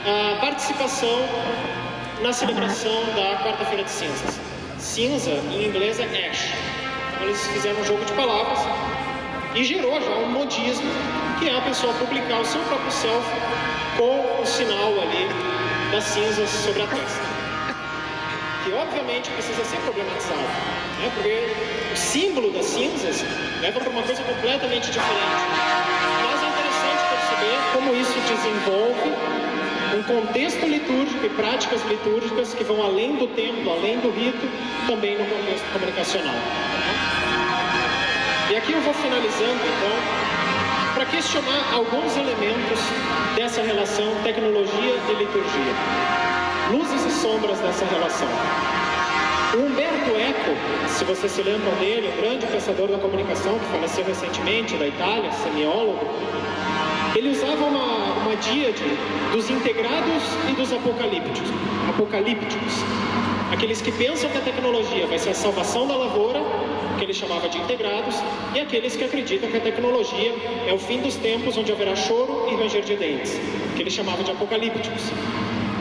a participação na celebração da quarta-feira de cinzas. Cinza, em inglês, é ash. Então eles fizeram um jogo de palavras e gerou já um modismo, que é a pessoa publicar o seu próprio selfie com o sinal ali das cinzas sobre a testa. Que obviamente precisa ser problematizado, porque o símbolo das cinzas leva para uma coisa completamente diferente. Mas é interessante perceber como isso desenvolve um contexto litúrgico e práticas litúrgicas que vão além do templo, além do rito, também no contexto comunicacional. E aqui eu vou finalizando, então, para questionar alguns elementos dessa relação tecnologia e liturgia. Luzes e sombras dessa relação. O Umberto Eco, se vocês se lembram dele, um grande pensador da comunicação que faleceu recentemente, da Itália, semiólogo, ele usava uma díade dos integrados e dos apocalípticos. Aqueles que pensam que a tecnologia vai ser a salvação da lavoura, que ele chamava de integrados, e aqueles que acreditam que a tecnologia é o fim dos tempos, onde haverá choro e ranger de dentes, que ele chamava de apocalípticos.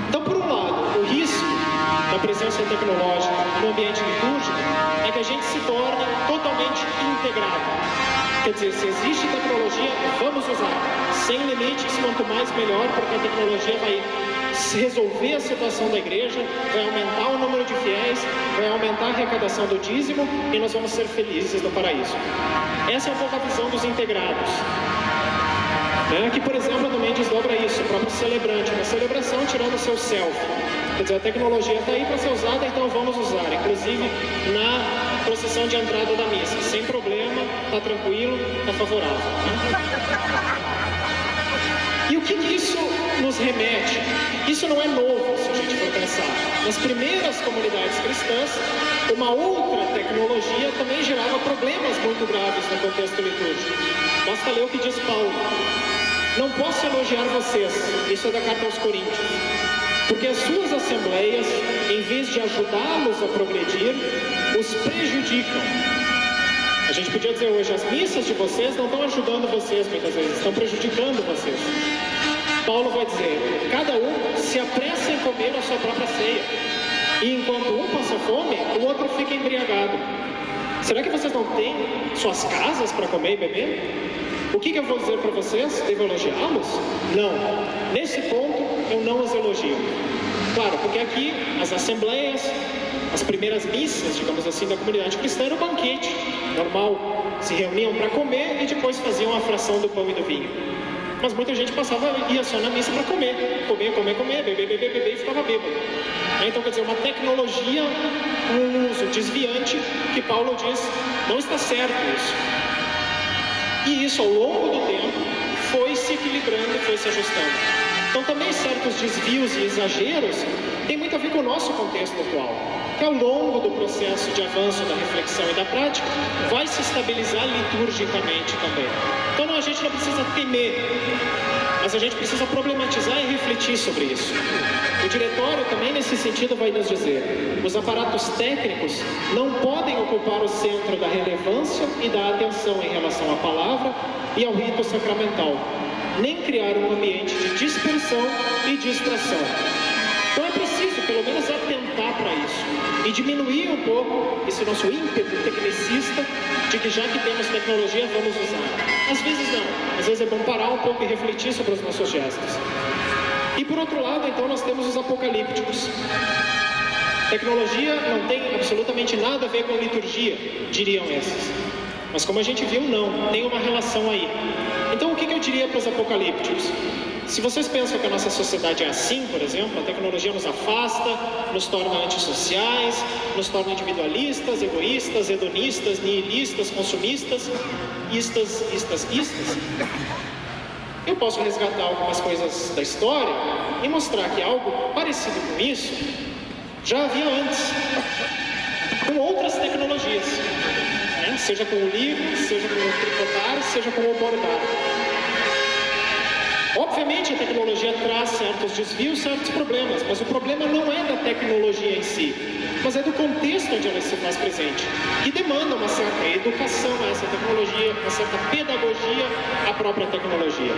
Então, por um lado, o risco da presença tecnológica no ambiente litúrgico é que a gente se torne totalmente integrado. Quer dizer, se existe tecnologia, vamos usar. Sem limites, quanto mais melhor, porque a tecnologia vai resolver a situação da igreja, vai aumentar o número de fiéis, vai aumentar a arrecadação do dízimo e nós vamos ser felizes no paraíso. Essa é um pouco a visão dos integrados. Que, por exemplo, também desdobra isso, o próprio celebrante, na celebração tirando o seu selfie. Quer dizer, a tecnologia está aí para ser usada, então vamos usar, inclusive na procissão de entrada da missa, sem problema, está tranquilo, está favorável. E o que isso nos remete? Isso não é novo, se a gente for pensar. Nas primeiras comunidades cristãs, uma outra tecnologia também gerava problemas muito graves no contexto litúrgico. Basta ler o que diz Paulo. Não posso elogiar vocês, isso é da carta aos Coríntios, porque as suas assembleias, em vez de ajudá-los a progredir, os prejudicam. A gente podia dizer hoje, as missas de vocês não estão ajudando vocês muitas vezes, estão prejudicando vocês. Paulo vai dizer: cada um se apressa em comer a sua própria ceia, e enquanto um passa fome, o outro fica embriagado. Será que vocês não têm suas casas para comer e beber? O que eu vou dizer para vocês? Devo elogiá-los? Não. Nesse ponto, eu não os elogio. Claro, porque aqui as assembleias, as primeiras missas, digamos assim, da comunidade cristã era o banquete normal. Se reuniam para comer e depois faziam a fração do pão e do vinho. Mas muita gente ia só na missa para comer, beber e ficava bêbado. Então, quer dizer, uma tecnologia, um uso desviante, que Paulo diz, não está certo isso. E isso, ao longo do tempo, foi se equilibrando e foi se ajustando. Então, também certos desvios e exageros têm muito a ver com o nosso contexto atual, que ao longo do processo de avanço da reflexão e da prática, vai se estabilizar liturgicamente também. Então, a gente não precisa temer, mas a gente precisa problematizar e refletir sobre isso. O diretório também, nesse sentido, vai nos dizer: os aparatos técnicos não podem ocupar o centro da relevância e da atenção em relação à palavra e ao rito sacramental, nem criar um ambiente de dispersão e distração. Então é preciso, pelo menos, atentar para isso e diminuir um pouco esse nosso ímpeto tecnicista de que já que temos tecnologia, vamos usar. Às vezes não, às vezes é bom parar um pouco e refletir sobre os nossos gestos. E por outro lado, então, nós temos os apocalípticos. Tecnologia não tem absolutamente nada a ver com liturgia, diriam esses. Mas como a gente viu, não, tem uma relação aí. Então o que eu diria para os apocalípticos? Se vocês pensam que a nossa sociedade é assim, por exemplo, a tecnologia nos afasta, nos torna antissociais, nos torna individualistas, egoístas, hedonistas, nihilistas, consumistas, istas. Eu posso resgatar algumas coisas da história e mostrar que algo parecido com isso já havia antes, com outras tecnologias, né? Seja com o livro, seja com o tricotar, seja com o bordar. Obviamente a tecnologia traz certos desvios, certos problemas, mas o problema não é da tecnologia em si, mas é do contexto onde ela se faz presente, que demanda uma certa educação a essa tecnologia, uma certa pedagogia à própria tecnologia.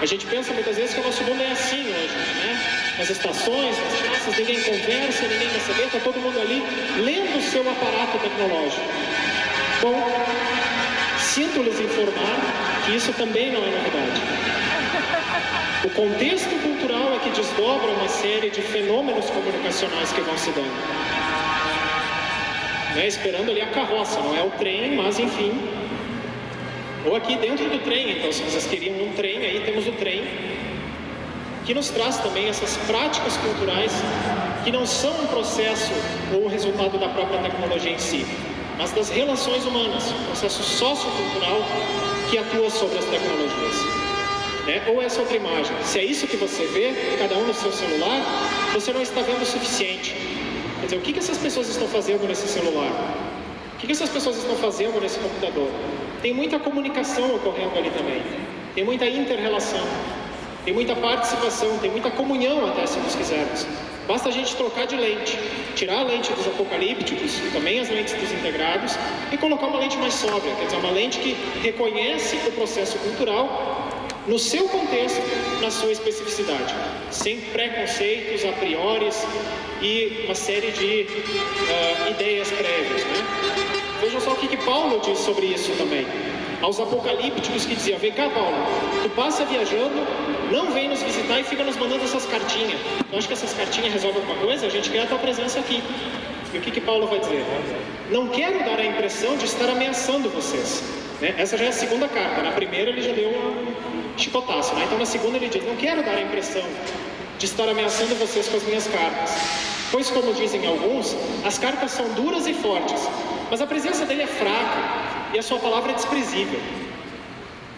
A gente pensa muitas vezes que o nosso mundo é assim hoje, né? Nas estações, nas praças, ninguém conversa, ninguém quer saber, está todo mundo ali lendo o seu aparato tecnológico. Bom, sinto-lhes informar que isso também não é novidade. O contexto cultural é que desdobra uma série de fenômenos comunicacionais que vão se dando. Né? Esperando ali a carroça, não é o trem, mas enfim. Ou aqui dentro do trem, então se vocês queriam um trem, aí temos o trem, que nos traz também essas práticas culturais que não são um processo ou um resultado da própria tecnologia em si, mas das relações humanas, um processo sociocultural que atua sobre as tecnologias. Né? Ou essa outra imagem, se é isso que você vê, cada um no seu celular, você não está vendo o suficiente. Quer dizer, o que essas pessoas estão fazendo nesse celular? O que essas pessoas estão fazendo nesse computador? Tem muita comunicação ocorrendo ali também, tem muita inter-relação, tem muita participação, tem muita comunhão até, se nós quisermos. Basta a gente trocar de lente, tirar a lente dos apocalípticos, também as lentes dos integrados, e colocar uma lente mais sóbria, quer dizer, uma lente que reconhece o processo cultural no seu contexto, na sua especificidade, sem preconceitos a priori e uma série de ideias prévias, né? Vejam só o que Paulo diz sobre isso também. Aos apocalípticos que diziam: vem cá, Paulo, tu passa viajando, não vem nos visitar e fica nos mandando essas cartinhas. Tu acha que essas cartinhas resolvem alguma coisa? A gente quer a tua presença aqui. E o que Paulo vai dizer? Não quero dar a impressão de estar ameaçando vocês. Né? Essa já é a segunda carta. Na primeira ele já deu um chicotaço, né? Então na segunda ele diz: não quero dar a impressão de estar ameaçando vocês com as minhas cartas. Pois, como dizem alguns, as cartas são duras e fortes, mas a presença dele é fraca e a sua palavra é desprezível.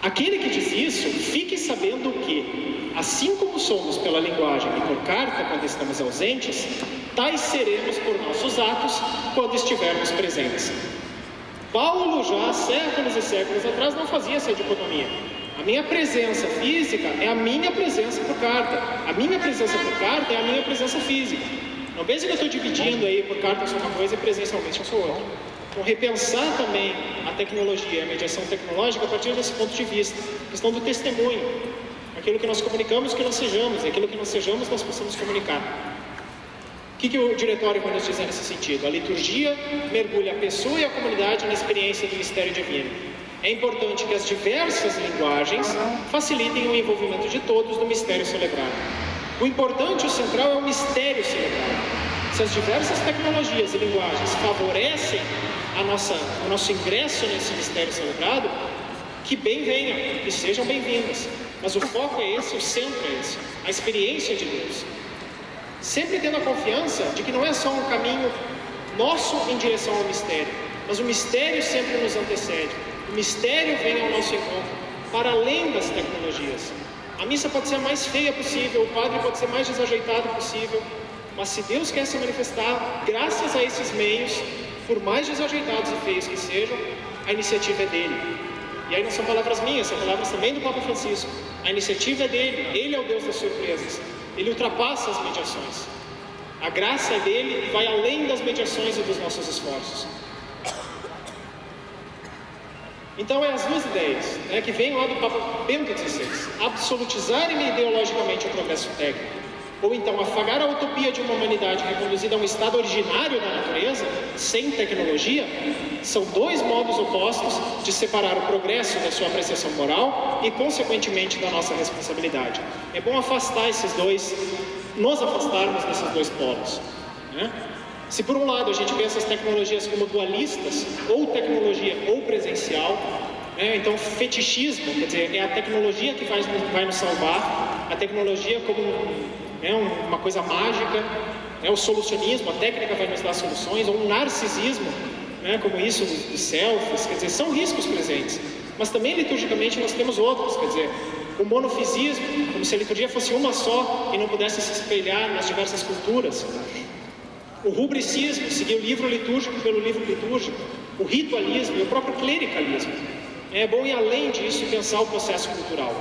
Aquele que diz isso, fique sabendo que, assim como somos pela linguagem e por carta quando estamos ausentes, tais seremos por nossos atos quando estivermos presentes. Paulo, já há séculos e séculos atrás, não fazia essa dicotomia. A minha presença física é a minha presença por carta. A minha presença por carta é a minha presença física. Não pense que eu estou dividindo aí por carta eu sou uma coisa e presencialmente eu sou outra. Então, repensar também a tecnologia, a mediação tecnológica a partir desse ponto de vista, questão do testemunho. Aquilo que nós comunicamos, que nós sejamos. E aquilo que nós sejamos, nós possamos comunicar. O que o diretório vai nos dizer nesse sentido? A liturgia mergulha a pessoa e a comunidade na experiência do mistério divino. É importante que as diversas linguagens facilitem o envolvimento de todos no mistério celebrado. O importante, o central, é o mistério celebrado. Se as diversas tecnologias e linguagens favorecem o nosso ingresso nesse mistério celebrado, que bem venham, que sejam bem-vindas. Mas o foco é esse, o centro é esse, a experiência de Deus. Sempre tendo a confiança de que não é só um caminho nosso em direção ao mistério, mas o mistério sempre nos antecede. O mistério vem ao nosso encontro, para além das tecnologias. A missa pode ser a mais feia possível, o padre pode ser mais desajeitado possível, mas se Deus quer se manifestar, graças a esses meios, por mais desajeitados e feios que sejam, a iniciativa é dele. E aí não são palavras minhas, são palavras também do Papa Francisco. A iniciativa é dele, ele é o Deus das surpresas. Ele ultrapassa as mediações. A graça é dele e vai além das mediações e dos nossos esforços. Então, as duas ideias, que vêm lá do Papa Bento XVI: absolutizar ideologicamente o progresso técnico, ou então afagar a utopia de uma humanidade reconduzida a um estado originário da natureza, sem tecnologia, são dois modos opostos de separar o progresso da sua apreciação moral e, consequentemente, da nossa responsabilidade. É bom afastar esses dois, nos afastarmos desses dois polos, Se por um lado a gente vê essas tecnologias como dualistas, ou tecnologia ou presencial, então fetichismo, quer dizer, é a tecnologia que vai nos salvar, a tecnologia como uma coisa mágica, o solucionismo, a técnica vai nos dar soluções, ou um narcisismo, como isso dos selfies, quer dizer, são riscos presentes, mas também liturgicamente nós temos outros, quer dizer, o monofisismo, como se a liturgia fosse uma só e não pudesse se espelhar nas diversas culturas. O rubricismo, seguir o livro litúrgico pelo livro litúrgico, o ritualismo e o próprio clericalismo. É bom ir além disso e pensar o processo cultural.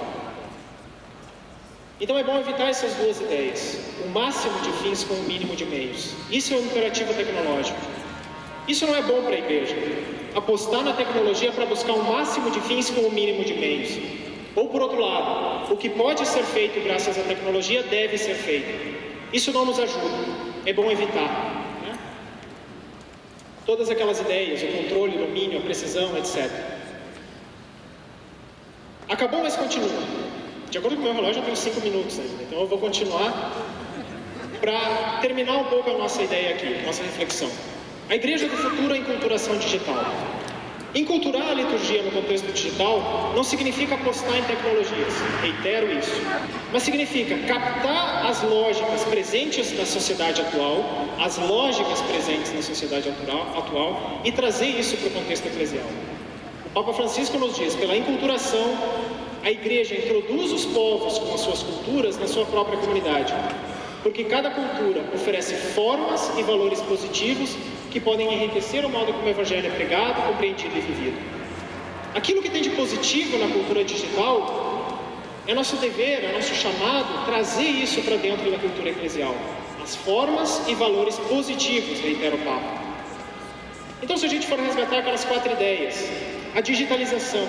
Então é bom evitar essas duas ideias, o máximo de fins com o mínimo de meios. Isso é o imperativo tecnológico. Isso não é bom para a igreja, apostar na tecnologia para buscar o máximo de fins com o mínimo de meios. Ou por outro lado, o que pode ser feito graças à tecnologia deve ser feito. Isso não nos ajuda. É bom evitar. Todas aquelas ideias, o controle, o domínio, a precisão, etc. Acabou, mas continua. De acordo com o meu relógio, eu tenho 5 minutos ainda. Então eu vou continuar para terminar um pouco a nossa ideia aqui, nossa reflexão. A Igreja do Futuro é enculturação digital. Enculturar a liturgia no contexto digital não significa apostar em tecnologias, reitero isso, mas significa captar as lógicas presentes na sociedade atual, as lógicas presentes na sociedade atual e trazer isso para o contexto eclesial. O Papa Francisco nos diz, pela enculturação, a Igreja introduz os povos com as suas culturas na sua própria comunidade, porque cada cultura oferece formas e valores positivos que podem enriquecer o modo como o Evangelho é pregado, compreendido e vivido. Aquilo que tem de positivo na cultura digital é nosso dever, é nosso chamado trazer isso para dentro da cultura eclesial. As formas e valores positivos, reitera o Papa. Então, se a gente for resgatar aquelas 4 ideias, a digitalização,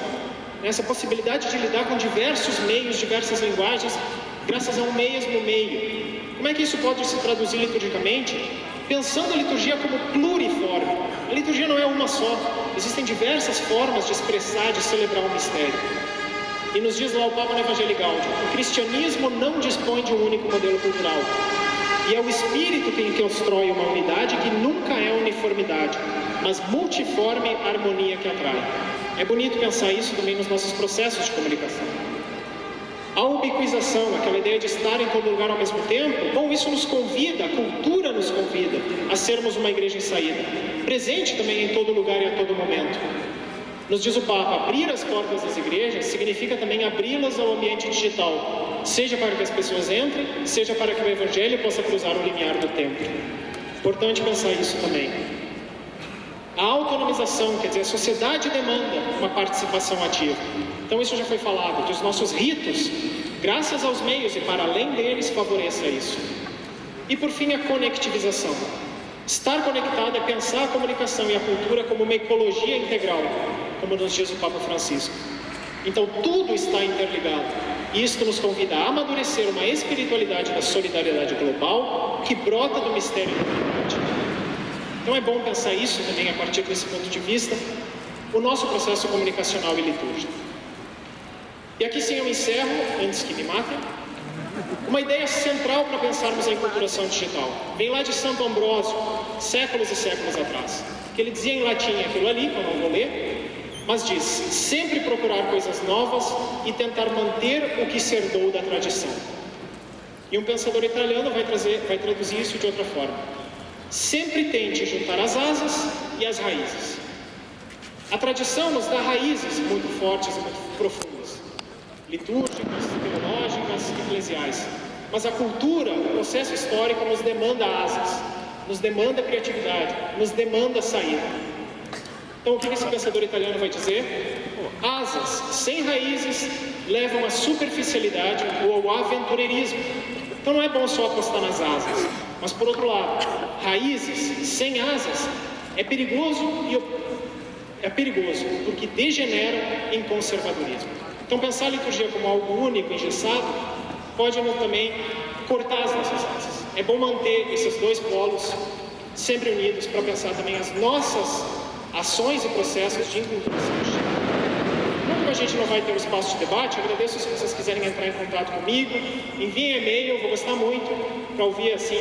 essa possibilidade de lidar com diversos meios, diversas linguagens, graças a um mesmo meio. Como é que isso pode se traduzir liturgicamente? Pensando a liturgia como pluriforme. A liturgia não é uma só. Existem diversas formas de expressar, de celebrar o mistério. E nos diz lá o Papa no Evangelii Gaudium, o cristianismo não dispõe de um único modelo cultural. E é o Espírito quem constrói uma unidade que nunca é uniformidade, mas multiforme harmonia que atrai. É bonito pensar isso também nos nossos processos de comunicação. A ubiquização, aquela ideia de estar em todo lugar ao mesmo tempo, bom, isso nos convida, a cultura nos convida a sermos uma igreja em saída, presente também em todo lugar e a todo momento. Nos diz o Papa, abrir as portas das igrejas significa também abri-las ao ambiente digital, seja para que as pessoas entrem, seja para que o Evangelho possa cruzar o limiar do tempo. Importante pensar isso também. A autonomização, quer dizer, a sociedade demanda uma participação ativa. Então isso já foi falado, que os nossos ritos, graças aos meios e para além deles, favoreça isso. E por fim, a conectivização. Estar conectado é pensar a comunicação e a cultura como uma ecologia integral, como nos diz o Papa Francisco. Então tudo está interligado. Isto nos convida a amadurecer uma espiritualidade da solidariedade global que brota do mistério da unidade. Então é bom pensar isso também a partir desse ponto de vista, o nosso processo comunicacional e litúrgico. E aqui sim eu encerro, antes que me matem, uma ideia central para pensarmos a enculturação digital. Vem lá de Santo Ambrósio, séculos e séculos atrás, que ele dizia em latim aquilo ali, que eu não vou ler, mas diz: sempre procurar coisas novas e tentar manter o que se herdou da tradição. E um pensador italiano vai traduzir isso de outra forma: sempre tente juntar as asas e as raízes. A tradição nos dá raízes muito fortes e muito profundas, litúrgicas, teológicas, eclesiais. Mas a cultura, o processo histórico nos demanda asas, nos demanda criatividade, nos demanda saída. Então, o que esse pensador italiano vai dizer? Asas sem raízes levam à superficialidade ou ao aventureirismo. Então, não é bom só apostar nas asas, mas, por outro lado, raízes sem asas é perigoso porque degeneram em conservadorismo. Então, pensar a liturgia como algo único, engessado, pode também cortar as nossas asas. É bom manter esses dois polos sempre unidos para pensar também as nossas ações e processos de enculturação digital. Como a gente não vai ter um espaço de debate, eu agradeço se vocês quiserem entrar em contato comigo, enviem e-mail, eu vou gostar muito para ouvir assim,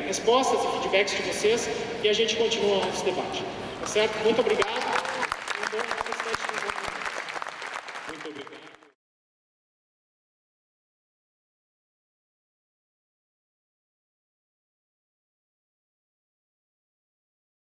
respostas e feedbacks de vocês e a gente continua esse debate. Tá certo? Muito obrigado.